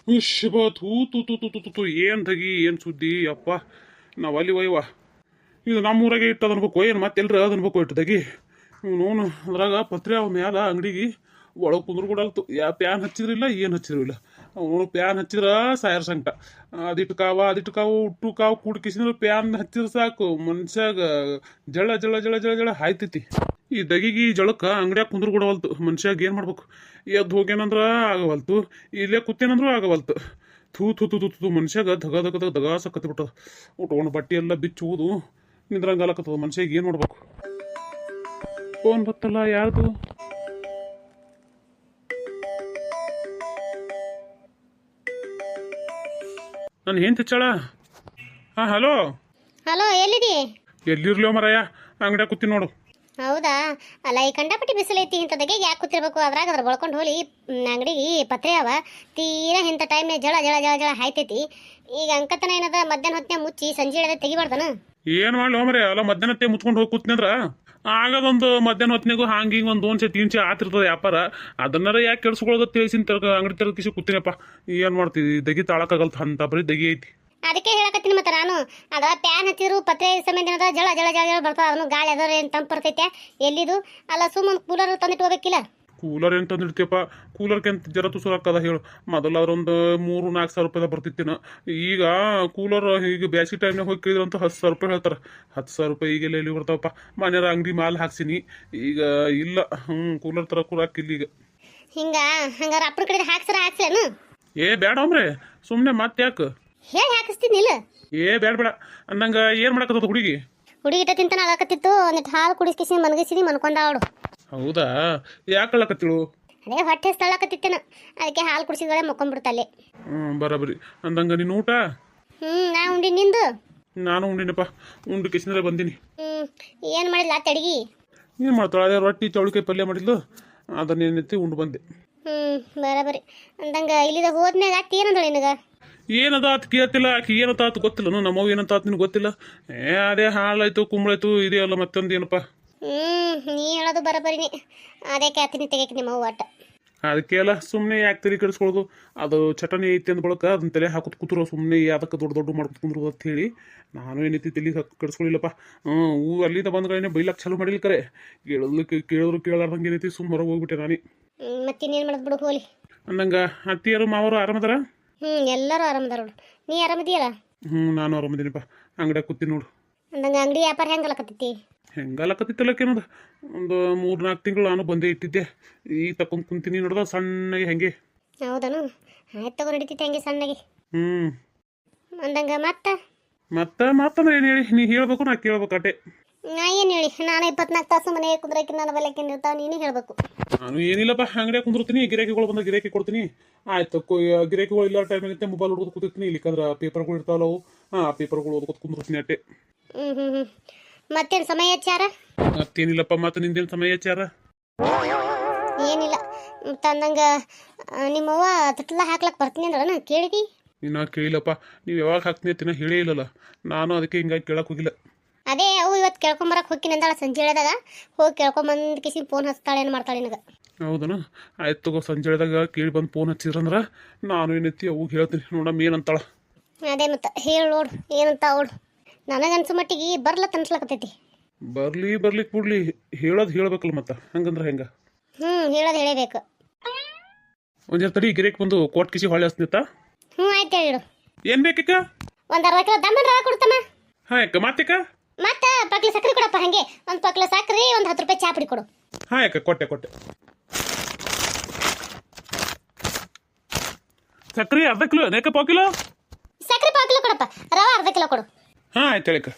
ಹುಷ್ ತೂ ತು ತು ತು ತು ತು ತು ಏನು ತಗಿ ಏನು ಸುದ್ದಿ ಅಪ್ಪ ನಾವು ಅಲ್ಲಿ ಒಯ್ವ ಇದು ನಮ್ಮ ಊರಾಗೆ ಇಟ್ಟು ಅದನ್ಬೇಕು ಏನು ಮತ್ತೆ ಎಲ್ರ ಅದನ್ಬೇಕು ಇಟ್ಟು ತಗಿ ನೋನು ಅದ್ರಾಗ ಪತ್ರೆ ಅವ ಮ್ಯಾಲ ಅಂಗಡಿಗೆ ಒಳಗೆ ಕುಂದ್ರು ಕೊಡಲ್ತು ಯಾ ಪ್ಯಾನ್ ಹಚ್ಚಿದ್ರಿಲ್ಲ ಏನು ಹಚ್ಚಿದ್ರಿಲ್ಲ ಅವನು ಪ್ಯಾನ್ ಹಚ್ಚಿದ್ರ ಸಾಯರ್ ಸಂಕಟ ಅದಿಟ್ಟು ಕಾವು ಉಟ್ಟು ಕಾವು ಕುಡ್ಕಿಸಿದ್ರೆ ಪ್ಯಾನ್ ಹಚ್ಚಿದ್ರೆ ಸಾಕು ಮನುಷ್ಯಾಗ ಜಳ ಜಳ ಜಳ ಜಳ ಜಳ ಹಾಯ್ತೈತಿ ಈ ದಗಿಗೆ ಜಳಕ್ಕೆ ಅಂಗಡಿಯಾಗ ಕುಂದ್ರು ಕೊಡವಲ್ತು ಮನುಷ್ಯಾಗ ಏನು ಮಾಡ್ಬೇಕು ಎದ್ದು ಹೋಗ್ಯಾನಂದ್ರ ಆಗವಲ್ತು ಇಲ್ಲೇ ಕೂತೇನಂದ್ರೂ ಆಗವಲ್ತು ಥೂ ಥೂ ಥೂ ಥೂ ಥೂ ಮನುಷ್ಯಾಗ ದಗ ದಗ ದಗ ದಗ ಸಕ್ಕತ್ತಿ ಬಿಟ್ಟದ ಉಟ್ಕೊಂಡು ಬಟ್ಟೆ ಎಲ್ಲ ಬಿಚ್ಚುವುದು ನಿಂದ್ರಂಗಾಲಕತ್ತದ ಮನುಷ್ಯಾಗ ಏನು ಮಾಡ್ಬೇಕು ಫೋನ್ ಬತ್ತಲ್ಲ ಯಾರ್ದು ನಾನು ಏನು ತೆಚ್ಚಾಳ ಹಾಂ ಹಲೋ ಹಲೋ ಎಲ್ಲಿದಿ? ಎಲ್ಲಿರ್ಲೋ ಮರಯ್ಯ ಅಂಗಡಿಯಾಗ ಕೂತಿ ನೋಡು ಹೌದಾ? ಅಲ್ಲ ಈ ಕಂಡಪಟ್ಟಿ ಬಿಸಿಲೈತಿ ಇಂಥದಾಗೆ ಯಾಕೆ ಕೂತಿರ್ಬೇಕು? ಅದ್ರಾಗ ಅದ್ರ ಬಳ್ಕೊಂಡು ಹೋಲಿ ಅಂಗಡಿಗೆ ಪತ್ರೆ ಅವ ತೀರಾ ಇಂಥ ಟೈಮ್ನಾಗ ಜಳ ಜಳ ಜಳ ಜಳ ಹಾಯ್ತೈತಿ. ಈಗ ಅಂಕತನ ಏನದ ಮಧ್ಯಾಹ್ನ ಹೊತ್ತಿನಾಗ ಮುಚ್ಚಿ ಸಂಜೆ ಹೇಳದ ತೆಗಿಬಾರ್ದನ? ಏನು ಮಾಡ್ಲಿ ಮರೆ ಅಲ್ಲ ಮಧ್ಯಾಹ್ನತ್ತೆ ಮುಚ್ಕೊಂಡು ಹೋಗಿ ಕೂತ್ನಂದ್ರ ಆಗದೊಂದು ಮಧ್ಯಾಹ್ನ ಹೊತ್ತಿನಾಗೂ ಹಂಗೆ ಹಿಂಗೆ ಒಂದು 2 3 ಆತಿರ್ತದೆ ವ್ಯಾಪಾರ. ಅದನ್ನಾರ ಯಾಕೆ ಕೆಡ್ಸ್ಕೊಳ್ಳೋದು ತಿಳಿಸಿನ ಅಂಗಡಿ ತೆರೆದ ಕಿಸಿ ಕೂತೀನಪ್ಪ. ಏನು ಮಾಡ್ತೀವಿ ದಗಿ ತಾಳಕ್ಕಾಗಲ್ತ ಅಂತ ಬರೀ ದಗಿ ಐತಿ. ಅದಕ್ಕೆ ಹೇಳಕತ್ತೀನಿ ಮತ್ತೆ ನಾನು. ಅದ ಪ್ಯಾನ್ ಹಚ್ಚಿದ್ರು ಪತ್ರೆ ಸಮಯ ದಿನದ ಜಳ ಜಳ ಜಳ ಜಳ ಬರ್ತಾವ. ಅದನ್ನು ಗಾಳಿ ಅದರ ಏನು ತಂಪು ಬರ್ತೈತೆ ಎಲ್ಲಿದು? ಅಲ್ಲ ಸುಮ್ಮನೆ ಕೂಲರ್ ತಂದಿಟ್ಟು ಹೋಗ್ಬೇಕಿಲ್ಲ? ಕೂಲರ್ ಏನು ತಂದಿಡ್ತೀಯಪ್ಪ? ಕೂಲರ್ಗೆಂತ ಜರ ತುಸುರಾಕದ ಹೇಳು. ಮೊದಲು ಅವ್ರೊಂದು 3-4 ಸಾವಿರ ರೂಪಾಯಿ ಬರ್ತಿತ್ತಿನ. ಈಗ ಕೂಲರ್ ಈಗ ಬ್ಯಾಸಿಗೆ ಟೈಮ್ನಾಗ ಹೋಗಿ ಕೇಳಿದ್ರಂತೂ 10,000 ರೂಪಾಯಿ ಹೇಳ್ತಾರೆ. 10,000 ರೂಪಾಯಿ ಈಗೆಲ್ಲ ಎಲ್ಲಿ ಬರ್ತಾವಪ್ಪ? ಮನೆಯವ್ರ ಅಂಗಡಿ ಮಾಲ್ ಹಾಕ್ಸಿನಿ ಈಗ ಇಲ್ಲ. ಕೂಲರ್ ತರ ಕೂರಾಕಿಲ್ಲ ಈಗ. ಹಂಗಾರ ಅಪ್ಪನ ಕಡೆ ಹಾಕ್ಸಲೇನು? ಏ ಬೇಡ ಅವ್ರೆ ಸುಮ್ಮನೆ ಮತ್ತೆ ಯಾಕೆ ಹೇಳಿ ಹಾಕಿಸ್ತೀನಿ ಇಲ್ಲ? ಬೇಡ ಅಂದಂಗ ಏನು ಮಾಡಕತ್ತದ ಹುಡುಗಿ? ಹುಡುಗಿಟ ತಿಂತಾನ ಆಗಕತ್ತಿತ್ತು. ಒಂದಿಟ್ಟು ಹಾಲು ಕುಡಿಸ್ಕಿಸಿ ಮನಗಿಸಿದಿ ಮನ್ಕೊಂಡ ಅವಳು. ಹೌದಾ? ಯಾಕೆ ಅಳಕತ್ತಿಳು? ಅದೇ ಹೊಟ್ಟೆ ಸ್ಥಳಕತ್ತಿತ್ತೇನ, ಅದಕ್ಕೆ ಹಾಲು ಕುಡಿಸಿದ್ರೆ ಮಕ್ಕೊಂಡ್ಬಿಡ್ತಲ್ಲೇ. ಬರಬರಿ ಅಂದಂಗ ನೀನು ಊಟ? ನಾ ಉಂಡಿ. ನಿಂದು? ನಾನು ಉಂಡಿನಪ್ಪ. ಉಂಡು ಕಿಸಿದ್ರೆ ಬಂದೀನಿ. ಏನು ಮಾಡಿಲ್ಲ ತಡಗಿ? ಏನು ಮಾಡ್ತಾಳೆ? ಅದೇ ರೊಟ್ಟಿ ಚೌಳಿಕಾಯಿ ಪಲ್ಯ ಮಾಡಿದ್ಲು, ಅದನ್ನೇನೆತ್ತಿ ಉಂಡು ಬಂದೆ. ಬರಬರಿ ಅಂದಂಗ ಇಲ್ಲಿದ ಹೋದ್ಮ್ಯಾಗ ಅತ್ತಿ ಏನಂದಳು ನಿನಗ? ಏನದ ಆತ ಕೇಳ್ತಿಲ್ಲ. ಆಕಿ ಏನಂತ ಆತು ಗೊತ್ತಿಲ್ಲ. ನಮ್ಮವ್ ಏನಂತ ಆತು ನಿನಗೆ ಗೊತ್ತಿಲ್ಲ. ಅದೇ ಹಾಲಾಯ್ತು ಕುಂಬಳಾಯ್ತು ಇದೆಯಲ್ಲ ಮತ್ತೊಂದು ಏನಪ್ಪ. ನೀ ಹೇಳೋದು ಬರಬರಿನಿ. ಅದೇ ಕ್ಯಾತಿನಿ ತೆಗಿಯಕ್ಕೆ ನಿಮ್ಮ ಅವ್ವ ಆಟ. ಅದಕ್ಕೆ ಅಲ್ಲ ಸುಮ್ಮನೆ ಯಾಕೆ ತಲೆ ಕೆಡಿಸ್ಕೊಳ್ಳೋದು. ಅದು ಚಟನಿ ಐತಿ ಅಂದ ಬಳಕ ಅದನ್ನ ತಲೆ ಹಾಕೋದು ಕೂತ್ರು ಸುಮ್ಮನೆ ಅದಕ್ಕೆ ದೊಡ್ಡ ದೊಡ್ಡ ಮಾಡ್ಕೊತ ಕುಂದ್ರು ಅಂತ ಹೇಳಿ ನಾನು ಏನೈತಿ ತಲೆ ಕೆಡಿಸ್ಕೊಳ್ಳಿಲ್ಲಪ್ಪ. ಅಲ್ಲಿಂದ ಬಂದ್ಗಳೇನೆ ಬೈಲಕ್ಕೆ ಚಾಲು ಮಾಡಿಲ್ಲ ಕರೆ. ಕೇಳಿದ್ರು ಕೇಳಾರ್ದಂಗೆ ಏನೈತಿ ಸುಮ್ಮ ಹೊರಗೆ ಹೋಗ್ಬಿಟ್ಟೆ ನಾನೇ. ಮತ್ತಿನ್ನೇನು ಮಾಡೋದು ಬಿಡು ಹೋಲಿ. ಅಂದಂಗ ಅತ್ತಿಯರು ಮಾವರು ಆರಾಮದಾರ? ಎಲ್ಲರೂ ಆರಾಮದಾರ ನೋಡು. ನೀ ಆರಾಮದಿಯಲ್ಲ? ನಾನು ಆರಾಮದೀನಪ್ಪ. ಅಂಗಡಿಯಾಗ ಕೂತೀನಿ ನೋಡು. ಅಂದಂಗ ಅಂಗಡಿ ವ್ಯಾಪಾರ ಹೆಂಗಲಕತ್ತೈತಿ? ಹೆಂಗಲಕತ್ತಿತ್ತಲ್ಲಕ್ಕೇನದ ಒಂದು 3-4 ತಿಂಗಳು ನಾನು ಬಂದೇ ಇಟ್ಟಿದ್ದೆ. ಈಗ ತಕೊಂಡ್ ಕುಂತೀನಿ ನೋಡ್ದ ಸಣ್ಣಗೆ ಹೆಂಗೆ. ಹೌದನು? ಆಯ್ತು ತಗೋ, ನಡೀತೈತೆ ಹಂಗೆ ಸಣ್ಣಗೆ. ಅಂದಂಗ ಮತ್ತಂದ್ರೆ ಏನು ಹೇಳಿ? ನೀ ಹೇಳ್ಬೇಕು, ನಾ ಕೇಳ್ಬೇಕು ಅಟೆ. ನಾ ಏನು ಹೇಳಿ? ನಾನು 24 ತಾಸು ಮನೆಗೆ ಕುಂದ್ರಕ್ಕೆ ನನ್ನ ಬೆಲೆಕೇನು ಇರ್ತಾವ, ನೀನು ಹೇಳಬೇಕು. ನಾನು ಏನಿಲ್ಲಪ್ಪ, ಅಂಗಡಿಯಾಗ ಕುಂದಿರ್ತೀನಿ, ಗಿರಾಕಿಗಳು ಬಂದಾಗ ಗಿರಾಕಿ ಕೊಡ್ತೀನಿ. ಆಯ್ತು ಗಿರಾಕಿಗಳು ಇಲ್ಲ ಟೈಮಿಗೆ ಮೊಬೈಲ್ ಹುಡುಗದು ಕೂತಿರ್ತೀನಿ. ಇಲ್ಲಿಕಂದ್ರೆ ಪೇಪರ್ಗಳು ಇರ್ತಾವಲ್ಲ ಅವು, ಆ ಪೇಪರ್ಗಳು ಓದ್ಕೊತ ಕುಂದಿರ್ತೀನಿ ಅಟ್ಟೆ. ಮತ್ತೇನು ಸಮಯ ಹೆಚ್ಚಾರ? ಮತ್ತೇನಿಲ್ಲಪ್ಪ. ಮತ್ತೆ ನಿಂದೇನು ಸಮಯ ಹೆಚ್ಚಾರ? ಏನಿಲ್ಲ. ತಂದಂಗ ನಿಮ್ಮವ್ವ ತಟ್ಟಲ ಹಾಕ್ಲಕ್ಕೆ ಬರ್ತೀನಿ ಅಂದ್ರನ ಕೇಳಿದಿ? ಇನ್ನ ಕೇಳಿಲ್ಲಪ್ಪ. ನೀವು ಯಾವಾಗ ಹಾಕ್ತೀನಿ ಅಂತಿನ ಹೇಳೇ ಇಲ್ಲಲ್ಲ. ನಾನು ಅದಕ್ಕೆ ಹಿಂಗಾಗಿ ಕೇಳಕ್ಕೆ ಹೋಗಿಲ್ಲ. ಅದೇ ಅವು ಇವತ್ತು ಕೇಳ್ಕೊಂಬರಕ್ಕೆ ಹೋಗ್ತೀನಿ ಅಂದಾಳ. ಸಂಜೆ ಹೇಳಿದಾಗ ಹೋಗಿ ಕೇಳ್ಕೊಂಬಂದು ಕಿಸಿ ಫೋನ್ ಹಚ್ತಾಳೆ, ಏನು ಮಾಡ್ತಾಳೆ ನಿನಗೆ? ಹೌದನ? ಆಯ್ತು ತಗೋ. ಸಂಜೆ ಹೇಳಿದಾಗ ಕೇಳಿ ಬಂದು ಫೋನ್ ಹಚ್ಚಿದ್ರಂದ್ರೆ ನಾನು ಏನೈತಿ ಅವು ಹೇಳ್ತೀನಿ. ನೋಡಮ್ಮ ಏನಂತಾಳ. ಅದೇ ಮತ್ತೆ ಹೇಳಿ ನೋಡು ಏನಂತ ಅವಳು. ನನಗನ್ಸು ಮಟ್ಟಿಗೆ ಬರ್ಲತ್ತ ಅನ್ಸ್ಲಕತ್ತೈತಿ. ಬರ್ಲಿಕ್ಕೆ ಬಿಡ್ಲಿ, ಹೇಳೋದು ಹೇಳ್ಬೇಕಲ್ಲ ಮತ್ತೆ. ಹಂಗಂದ್ರೆ ಹೆಂಗ? ಹೇಳೋದು ಹೇಳಬೇಕು. ಒಂದ್ ತಡಿ ಗಿರೇಕ್ ಬಂದು ಕೋಟ್ ಕಿಸಿ ಹೊಳೆ ಹಚ್ನಿತ್ತ. ಆಯ್ತು ಹೇಳಿಡು. ಏನ್ ಬೇಕಕ್ಕ? ಒಂದು 60 ಕಿಲೋ ದಮ್ಮನ್ ರವೆ ಕೊಡ್ತಮ್ಮ. ಹಾ ಅಕ್ಕ. ಮಾತಕ್ಕ? ಮತ್ತೆ ಪಕ್ಲ ಸಕ್ಕರೆ ಕೊಡಪ್ಪ. ಹಂಗೆ ಒಂದು ಪಕ್ಲ ಸಕ್ಕರೆ, ಒಂದು 10 ರೂಪಾಯಿ ಚಾ ಪುಡಿ ಕೊಡು. ಹಾ ಅಕ್ಕ. ಕೊಟ್ಟೆ. ಸಕ್ರಿ ಅರ್ಧ ಕಿಲೋ ನೇಕ 1/4 ಕಿಲೋ. ಸಕ್ಕರೆ 1/4 ಕಿಲೋ ಕೊಡಪ್ಪ. ರವೆ ಅರ್ಧ ಕಿಲೋ ಕೊಡು. ಹಾ ಆಯ್ತು ಹೇಳಿಕ.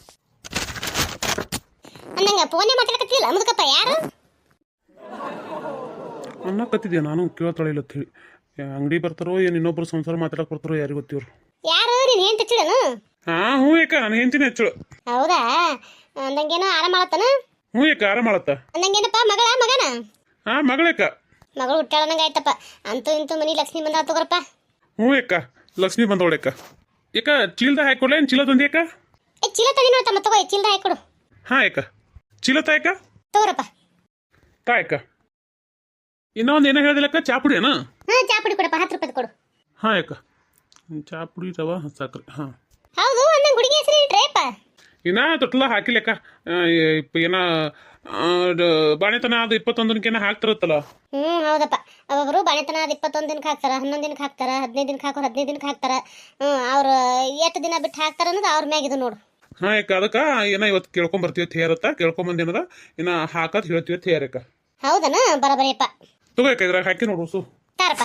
ಅಂದಂಗ ಫೋನೇ ಮಾತಾಡಕತ್ತಿಲ್ಲ ಮುದುಕಪ್ಪ. ಯಾರು ಅನ್ನಕತ್ತಿದ್ದೆ ನಾನು, ಕೇಳ್ತಾಳೆ ಇಲ್ಲ ಅಂತ ಹೇಳಿ. ಅಂಗಡಿ ಬರ್ತಾರೋ ಏನು ಇನ್ನೊಬ್ರು ಸಂಸಾರ ಮಾತಾಡಕ್ ಬರ್ತಾರೋ ಯಾರಿಗೆ ಗೊತ್ತಿವ್ರು. ಯಾರು? ನೀನು ಏನು ತೆಚ್ಚಿಡನು? ಹ್ಞೂ ಅಕ್ಕ. ನಾನು ಹೆಂಚಿನ ಹೆಚ್ಚಳು. ಹೌದಾ? ಅಂದಂಗೇನೋ ಆರಾಮ ಮಾಡತ್ತನ? ಹ್ಞೂ ಅಕ್ಕ ಆರಾಮ ಮಾಡತ್ತ. ಅಂದಂಗೇನಪ್ಪ ಮಗನ? ಹಾ ಮಗಳಕ್ಕ. ಮಗಳು ಹುಟ್ಟಾಳನಂಗ ಆಯ್ತಪ್ಪ. ಅಂತೂ ಇಂತೂ ಮನಿ ಲಕ್ಷ್ಮಿ ಬಂದ ತಗೋರಪ್ಪ. ಹ್ಞೂ ಅಕ್ಕ. ಲಕ್ಷ್ಮಿ ಬಂದವಳಕ್ಕ. ಯಾಕ ಚೀಲ್ದ ಹಾಕೊಡ್ಲ? ಏನು ಚೀಲ ತಂದಿ ಅಕ್ಕ? ಚೀಲ ತಂದಿ ನೋಡ್ತಮ್ಮ, ತಗೋ ಚೀಲ್ದ ಹಾಕೊಡು. ಹಾ ಅಕ್ಕ. ಚೀಲ ತಾಯಕ್ಕ ತಗೋರಪ್ಪ. ತಾಯಕ್ಕ. ಇನ್ನೊಂದು ಏನೋ ಹೇಳ್ದಿಲ್ಲಕ್ಕ, ಚಾ ಪುಡಿ ಏನೋ? ಚಾ ಪುಡಿ ಕೊಡಪ್ಪ. 10 ರೂಪಾಯಿ ಕೊಡು. ಹಾ ಅಕ್ಕ. ಚಾ ಪುಡಿ ರವ ಸಕ್ರೆ ಹಾಂ ಹೌದು ಒಂದ್ ಹುಡುಗಿ ಹೆಸರು ಇಟ್ರೇಪ್ಪ. ಇನ್ನ ತೊಟ್ಲ ಹಾಕಿಲ್ಲಕ್ಕ ಏನ ಬಾಣೆತನ ಅದು 21 ಹಾಕ್ತಿರತ್ತಲ್ಲ. ಹೌದಪ್ಪ. ಒಬ್ಬೊಬ್ರು ಬಾಣೆತನ ಅದು 21 ದಿನಕ್ಕೆ ಹಾಕ್ತಾರ, 11 ದಿನಕ್ಕೆ ಹಾಕ್ತಾರ, 15 ದಿನಕ್ಕೆ ಹಾಕೋರು 15 ದಿನಕ್ಕೆ ಹಾಕ್ತಾರ. ಅವ್ರು ಎಷ್ಟು ದಿನ ಬಿಟ್ಟು ಹಾಕ್ತಾರ ಅನ್ನೋದು ಅವ್ರ ಮ್ಯಾಗ ಇದು ನೋಡು. ಹಾಂ ಯಾಕ ಅದಕ್ಕೆ ಏನ ಇವತ್ತು ಕೇಳ್ಕೊಂಬರ್ತೀವಿ ಥೇರತ್ತ ಕೇಳ್ಕೊಂಬಂದೇನದ ಇನ್ನ ಹಾಕತ್ ಹೇಳ್ತೀವಿ ಥೇರಕ್ಕ. ಹೌದನ ಬರಬರಿಯಪ್ಪ. ತಗೋಕ ಇದ್ರಾಗ ಹಾಕಿ ನೋಡು ಸು ತಾರಪ್ಪ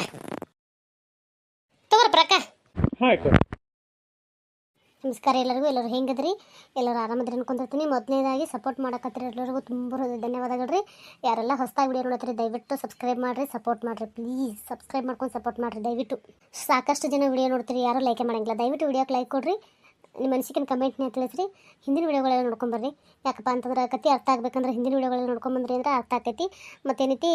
ತಗೋರಪ್ಪ ಅಕ್ಕ. ಹಾಂ ಯಾಕ ನಮಸ್ಕಾರ ಎಲ್ಲರಿಗೂ. ಎಲ್ಲರೂ ಹೆಂಗದ್ರಿ? ಎಲ್ಲರೂ ಆರಾಮದ್ರಿ ಅನ್ಕೊಂಡಿರ್ತೀನಿ. ಮೊದಲನೇದಾಗಿ ಸಪೋರ್ಟ್ ಮಾಡಕತ್ತೀರಿ ಎಲ್ಲರಿಗೂ ತುಂಬ ಧನ್ಯವಾದಗಳು ರೀ. ಯಾರೆಲ್ಲ ಹೊಸದಾಗಿ ವಿಡಿಯೋ ನೋಡತ್ತೀರಿ ದಯವಿಟ್ಟು ಸಬ್ಸ್ಕ್ರೈಬ್ ಮಾಡಿರಿ, ಸಪೋರ್ಟ್ ಮಾಡಿರಿ. ಪ್ಲೀಸ್ ಸಬ್ಸ್ಕ್ರೈಬ್ ಮಾಡ್ಕೊಂಡು ಸಪೋರ್ಟ್ ಮಾಡಿರಿ ದಯವಿಟ್ಟು. ಸಾಕಷ್ಟು ಜನ ವಿಡಿಯೋ ನೋಡ್ತೀರಿ, ಯಾರೂ ಲೈಕ್ ಮಾಡಂಗಿಲ್ಲ. ದಯವಿಟ್ಟು ವಿಡಿಯೋಕ್ಕೆ ಲೈಕ್ ಕೊಡ್ರಿ, ನಿಮ್ಮ ಅನಿಸಿಕೆನ ಕಮೆಂಟ್ನ ತಿಳಿಸ್ರಿ. ಹಿಂದಿನ ವಿಡಿಯೋಗಳೆಲ್ಲ ನೋಡ್ಕೊಂಬರ್ರಿ. ಯಾಕಪ್ಪ ಅಂತಂದ್ರೆ ಕತೆ ಅರ್ಥ ಆಗ್ಬೇಕಂದ್ರೆ ಹಿಂದಿನ ವಿಡಿಯೋಗಳೆಲ್ಲ ನೋಡ್ಕೊಂಬಂದ್ರಿ ಅಂದ್ರೆ ಅರ್ಥ ಆಕೈತಿ. ಮತ್ತೇನೈತಿ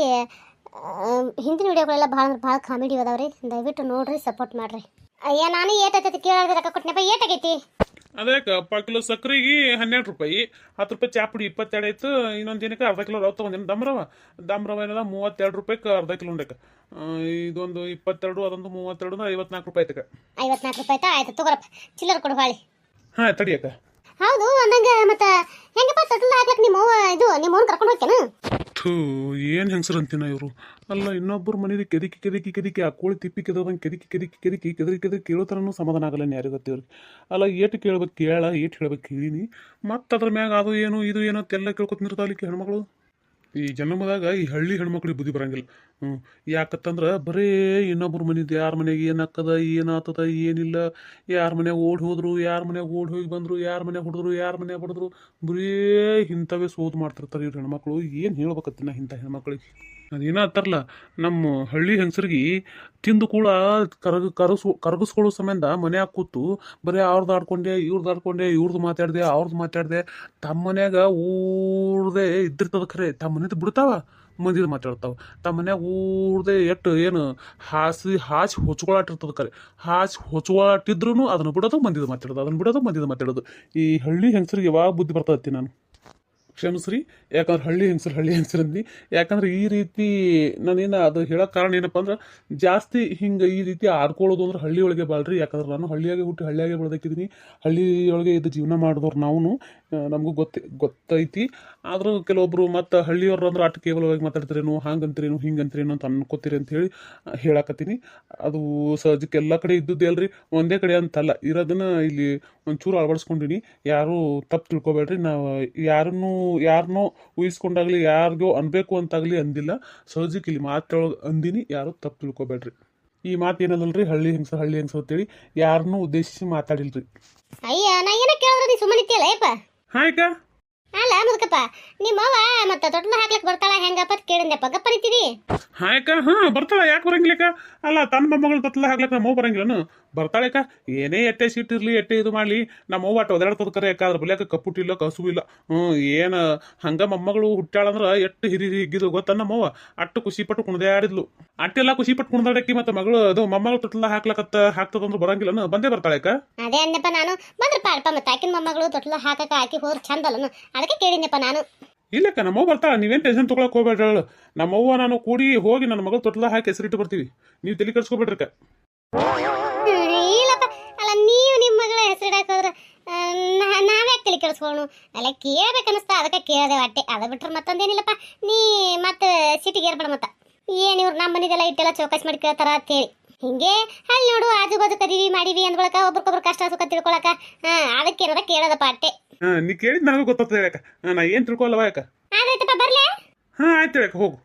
ಹಿಂದಿನ ವಿಡಿಯೋಗಳೆಲ್ಲ ಭಾಳ ಕಾಮಿಡಿ ಅದಾವ್ರಿ. ದಯವಿಟ್ಟು ನೋಡ್ರಿ, ಸಪೋರ್ಟ್ ಮಾಡಿರಿ. ಅಯ್ಯ ನಾನು ಏಟಾಗೈತಿ ಕೇಳಿದ್ರೆ ರೊಕ್ಕ ಕೊಟ್ಟನಪ್ಪ. ಏಟಾಗೈತಿ ಅದಕ್ಕೆ 1 ಕಿಲೋ ಸಕ್ರೆಗೆ 12 ರೂಪಾಯಿ, 10 ರೂಪಾಯಿ ಚಾ ಪುಡಿ 22 ಆಯ್ತು. ಇನ್ನೊಂದು ದಿನಕ್ಕೆ ಅರ್ಧ ಕಿಲೋ ರವ ತೊಗೊಂಡಿನಿ. ದಮ್ರವ ಏನದ 32 ರೂಪಾಯಿಗೆ ಅರ್ಧ ಕಿಲೋ ಉಂಡಕ್ಕೆ. ಇದೊಂದು 22, ಅದೊಂದು 32, 54 ರೂಪಾಯಿ ಆಯ್ತಕ್ಕ. 54 ರೂಪಾಯಿ ಆಯ್ತು ತಗೋರಪ್ಪ. ಚಿಲ್ಲರ್ ಕೊಡು ಬಾಳಿ. ಹಾಂ ತಡಿಯಕ್ಕ. ಹೌದು ಅಂದಂಗ ಮತ್ತೆ ಹೆಂಗಪ್ಪ ತೊಟ್ಲ ಹಾಕ್ಲಕ್ ನಿಮ್ಮವ್ವನ್ ಕರ್ಕೊಂಡು ಹೋಗ್ತೇನ? ಥೂ ಏನು ಹೆಂಗಸರು ಅಂತೀನ ಇವರು. ಅಲ್ಲ ಇನ್ನೊಬ್ಬರು ಮನೇಲಿ ಕೆದಕಿ ಆ ಕೋಳಿ ತಿಪ್ಪಿ ಕೆದೋದಂಗೆ ಕೆದಕಿ ಕೇಳೋ ಥರನೂ ಸಮಾಧಾನ ಆಗಲ್ಲ ಯಾರಿಗೆ ಗೊತ್ತಿವ್ರಿಗೆ. ಅಲ್ಲ ಏಟು ಕೇಳ್ಬೇಕು ಏಟು ಹೇಳ್ಬೇಕು ಕೇಳೀನಿ. ಮತ್ತು ಅದ್ರ ಮ್ಯಾಗ ಅದು ಏನು ಇದು ಏನೋ ತೆಲ್ಲ ಕೇಳ್ಕೊತಿರ್ತಾವಲಿಕ್ಕೆ ಹೆಣ್ಮಕ್ಳು. ಈ ಜನ್ಮದಾಗ ಈ ಹಳ್ಳಿ ಹೆಣ್ಮಕ್ಳಿಗೆ ಬುದ್ಧಿ ಬರಂಗಿಲ್ಲ. ಯಾಕತ್ತಂದ್ರೆ ಬರೀ ಇನ್ನೊಬ್ರ ಮನೆದು ಯಾರ ಮನೆಗೆ ಏನಾಗ್ತದ ಏನಾಗ್ತದ ಏನಿಲ್ಲ, ಯಾರ ಮನೆಯಾಗ ಓಡಿ ಹೋದ್ರು, ಯಾರ ಮನೆಯಾಗ ಓಡಿ ಹೋಗಿ ಬಂದರು, ಯಾರ ಮನೆಯಾಗ ಹೊಡೆದ್ರು, ಯಾರ ಮನೆಯಾಗ ಹೊಡೆದ್ರು, ಬರೀ ಇಂಥವೇ ಸೋದು ಮಾಡ್ತಿರ್ತಾರೆ ಇವ್ರು ಹೆಣ್ಮಕ್ಳು. ಏನು ಹೇಳ್ಬೇಕತ್ತಿನ ಇಂಥ ಹೆಣ್ಮಕ್ಳಿಗೆ. ಅದೇನೋ ಅಂತಾರಲ್ಲ, ನಮ್ಮ ಹಳ್ಳಿ ಹೆಂಗಸರಿಗೆ ತಿಂದು ಕೂಡ ಕರಗಿಸ್ಕೊಳ್ಳೋ ಸಂಬಂಧ ಮನ್ಯಾಗ ಕೂತು ಬರೀ ಅವ್ರದ್ದು ಆಡ್ಕೊಂಡೆ ಇವ್ರದ್ದು ಮಾತಾಡಿದೆ ತಮ್ಮ ಮನ್ಯಾಗ ಊರ್ದೆ ಇದ್ದಿರ್ತದ ಖರೆ, ತಮ್ಮ ಮನೇದು ಬಿಡ್ತಾವ ಮಂದಿದು ಮಾತಾಡ್ತಾವ. ತಮ್ಮ ಮನ್ಯಾಗ ಊರ್ದೆ ಎಟ್ಟು ಏನು ಹಾಸಿ ಹೊಚ್ಕೊಳಾಟಿರ್ತದ ಖರೆ. ಹೊಚ್ಕೊಳಾಟಿದ್ರು ಅದನ್ನು ಬಿಡೋದು ಮಂದಿದು ಮಾತಾಡೋದು. ಈ ಹಳ್ಳಿ ಹೆಂಗಸರಿಗೆ ಯಾವಾಗ ಬುದ್ಧಿ ಬರ್ತದತ್ತಿ ನಾನು ಕ್ಷಮಿಸ್ರಿ. ಯಾಕಂದ್ರೆ ಹಳ್ಳಿ ಹೆಂಗಸರು ಅಂದ್ನಿ. ಯಾಕಂದ್ರೆ ಈ ರೀತಿ ನಾನೇನು ಅದು ಹೇಳೋಕೆ ಕಾರಣ ಏನಪ್ಪ ಅಂದ್ರೆ ಜಾಸ್ತಿ ಹಿಂಗೆ ಈ ರೀತಿ ಆಡ್ಕೊಳ್ಳೋದು ಅಂದ್ರೆ ಹಳ್ಳಿ ಒಳಗೆ ಬಾಳ್ರಿ. ಯಾಕಂದ್ರೆ ನಾನು ಹಳ್ಳಿಯಾಗೆ ಹುಟ್ಟಿ ಹಳ್ಳಿಯಾಗೆ ಬೆಳೆದಕ್ಕಿದ್ದೀನಿ. ಹಳ್ಳಿಯೊಳಗೆ ಇದು ಜೀವನ ಮಾಡಿದವ್ರು ನಾವು, ನಮಗೂ ಗೊತ್ತೈತಿ. ಆದರೂ ಕೆಲವೊಬ್ಬರು ಮತ್ತು ಹಳ್ಳಿಯವ್ರು ಅಂದ್ರೆ ಅಷ್ಟು ಕೇವಲವಾಗಿ ಮಾತಾಡ್ತಾರೇನು, ಹಂಗಂತೀರೇನು ಹಿಂಗಂತೀರೇನು ಅಂತ ಅನ್ಕೋತೀರಿ ಅಂತ ಹೇಳಿ ಹೇಳಕತ್ತೀನಿ. ಅದು ಸಹಜಕ್ಕೆ ಎಲ್ಲ ಕಡೆ ಇದ್ದದ್ದೇ ಅಲ್ರಿ, ಒಂದೇ ಕಡೆ ಅಂತಲ್ಲ ಇರೋದನ್ನ ಇಲ್ಲಿ ಒಂಚೂರು ಅಳವಡಿಸ್ಕೊಂಡಿನಿ. ಯಾರೂ ತಪ್ಪು ತಿಳ್ಕೊಬೇಡ್ರಿ. ನಾವು ಯಾರನ್ನೋ ಊಹಿಸ್ಕೊಂಡಾಗ್ಲಿ ಯಾರಿಗೋ ಅನ್ಬೇಕು ಅಂತಾಗ್ಲಿ ಅಂದಿಲ್ಲ. ಸಹಜಕ್ಕೆ ಇಲ್ಲಿ ಮಾತೊಳಗೆ ಅಂದಿನಿ, ಯಾರು ತಪ್ಪು ತಿಳ್ಕೊಬೇಡ್ರಿ. ಈ ಮಾತು ಏನದಲ್ರಿ, ಹಳ್ಳಿ ಹೆಂಗಸ ಅಂತೇಳಿ ಯಾರನ್ನೂ ಉದ್ದೇಶಿಸಿ ಮಾತಾಡಿಲ್ರಿ. ಅಯ್ಯ ನಾ ಏನ ಕೇಳಿದ್ರೆ ನೀ ಸುಮ್ಮನಿತ್ತಿಯಲ್ಲ ಯಪ್ಪ. ಹಾಯ್ಕ ಅಲ್ಲ ಮುದುಕಪ್ಪ, ನಿಮ್ಮವ್ವ ಮತ್ತೆ ತೊಟ್ಲ ಹಾಕ್ಲಕ್ ಬರ್ತಾಳ ಹೆಂಗಪ್ಪ ಕೇಳಿದ್ನಪ್ಪ. ಗಪ್ಪ ನಿಂತಿದಿ? ಹಾಯ್ಕ ಬರ್ತಾಳ, ಯಾಕೆ ಬರಂಗಿಲ್ಲಕ್ಕ? ಅಲ್ಲ ತನ್ನ ಮೊಮ್ಮಗಳು ತೊಟ್ಲ ಹಾಕ್ಲಕ್ಕ ನಮ್ಮವ್ ಬರಂಗಿಲ್ಲನು? ಬರ್ತಾಳೆಕ್ಕ. ಏನೇ ಎಟ್ಟೆ ಸೀಟ್ ಇರ್ಲಿ ಎಟ್ಟೆ ಇದು ಮಾಡಲಿ ನಮ್ಮವ್ವ ಅಟ್ಟು ಒದಾಡ್ತದ ಕರೆ. ಯಾಕ ಅದ್ರ ಬಲ್ಯಾಕ ಕಪ್ಪುಟ್ಟಿಲ್ಲ ಕಸುವಿಲ್ಲ. ಏನು ಹಂಗ ಮೊಮ್ಮಗಳು ಹುಟ್ಟಾಳಂದ್ರೆ ಎಷ್ಟು ಹಿಗ್ಗಿದ್ರು ಗೊತ್ತ ನಮ್ಮವ್ವ. ಅಟ್ಟು ಖುಷಿ ಪಟ್ಟು ಕುಣ್ದಾಡಿದ್ಲು. ಅಟ್ಟೆಲ್ಲ ಖುಷಿ ಪಟ್ಟು ಕುಣ್ದಾಡಕ್ಕಿ ಮತ್ತೆ ಮಗಳು ಅದು ಮೊಮ್ಮಗಳು ತೊಟ್ಲ ಹಾಕ್ತದಂದ್ರೆ ಬರಂಗಿಲ್ಲನು? ಬಂದೇ ಬರ್ತಾಳೆಕ್ಕ. ಅದೇ ಅನ್ನಪ್ಪ ನಾನು. ಬಂದ್ರಪ್ಪ ಅಲ್ಪ ಮತ್ತೆ ಆಕಿನ ಮೊಮ್ಮಗಳು ತೊಟ್ಲ ಹಾಕಕ್ಕ ಹಾಕಿ ಹೋದ್ರ ಚಂದಲ್ಲನು, ಅದಕ್ಕೆ ಕೇಳಿದ್ನಪ್ಪ ನಾನು. ಇಲ್ಲಕ್ಕ ನಮ್ಮವ್ವ ಬರ್ತಾಳ, ನೀವೇನು ಟೆನ್ಷನ್ ತೊಗೊಳಕ್ ಹೋಗ್ಬೇಡ್ರಳು. ನಮ್ಮವ್ವ ನಾನು ಕೂಡಿ ಹೋಗಿ ನನ್ನ ಮಗಳು ತೊಟ್ಲ ಹಾಕಿ ಹೆಸರಿಟ್ಟು ಬರ್ತೀವಿ. ನೀವು ತಲೆ ಕೆಡ್ಸ್ಕೊಬೇಡ್ರಕ್ಕ. ಇಲ್ಲಪ್ಪ, ಅಲ್ಲ ನೀವು ನಿಮ್ಮ ಮಗಳ ಹೆಸರಿಡಾಕ ಹೋದ್ರ ನಾವ್ಯಾಕೆ ತಲೆ ಕೆಡಿಸ್ಕೊಳ್ಳೋಣ? ಅಲ್ಲ ಕೇಳ್ಬೇಕನ್ನಿಸ್ತಾ ಅದಕ್ಕೆ ಕೇಳಿದೆ ಅಟ್ಟೆ. ಅದ ಬಿಟ್ರೆ ಮತ್ತೊಂದೇನಿಲ್ಲಪ್ಪ. ನೀ ಮತ್ತೆ ಸಿಟಿಗೆ ಏರ್ಬೇಡ ಮತ್ತ. ಏನು ಇವ್ರು ನಮ್ಮ ಮನೆದೆಲ್ಲ ಇಟ್ಟೆಲ್ಲ ಚೌಕಾಸಿ ಮಾಡಿ ಕೇಳ್ತಾರ ಅಂತೇಳಿ ಹಿಂಗೆ ಅಲ್ಲಿ ನೋಡು ಆಜು ಬಾಜು ಕದೀವಿ ಮಾಡಿವಿ ಅಂದ್ಕೊಳಕ ಒಬ್ರಿಗೊಬ್ರು ಕಷ್ಟ ಸುಖ ತಿಳ್ಕೊಳಕ. ಅದಕ್ಕೆ ಏನಾರ ಕೇಳೋದಪ್ಪ ಅಟ್ಟೆ. ನೀ ಕೇಳಿದ್ ನನಗೂ ಗೊತ್ತಾಗ್ತದೆ ಯಾಕ. ನಾ ಏನು ತಿಳ್ಕೊಲ್ಲವ ಯಾಕ. ಆಯ್ತಪ್ಪ ಬರ್ಲೇ. ಆಯ್ತು ಯಾಕ ಹೋಗು.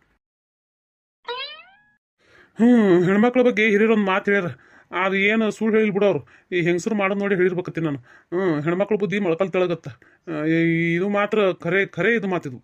ಹೆಣ್ಮಕ್ಳ ಬಗ್ಗೆ ಹಿರಿಯರೊಂದು ಮಾತು ಹೇಳ್ಯಾರ. ಅದು ಏನು ಸುಳ್ಳು ಹೇಳಿ ಬಿಡೋರು. ಈ ಹೆಂಗಸರು ಮಾಡೋದು ನೋಡಿ ಹೇಳಿರ್ಬೇಕತ್ತಿ ನಾನು. ಹೆಣ್ಮಕ್ಳ ಬುದ್ಧಿ ಮೊಳಕಲ್ ತೆಳಗತ್ತ. ಇದು ಮಾತ್ರ ಖರೆ ಇದು ಮಾತಿದು.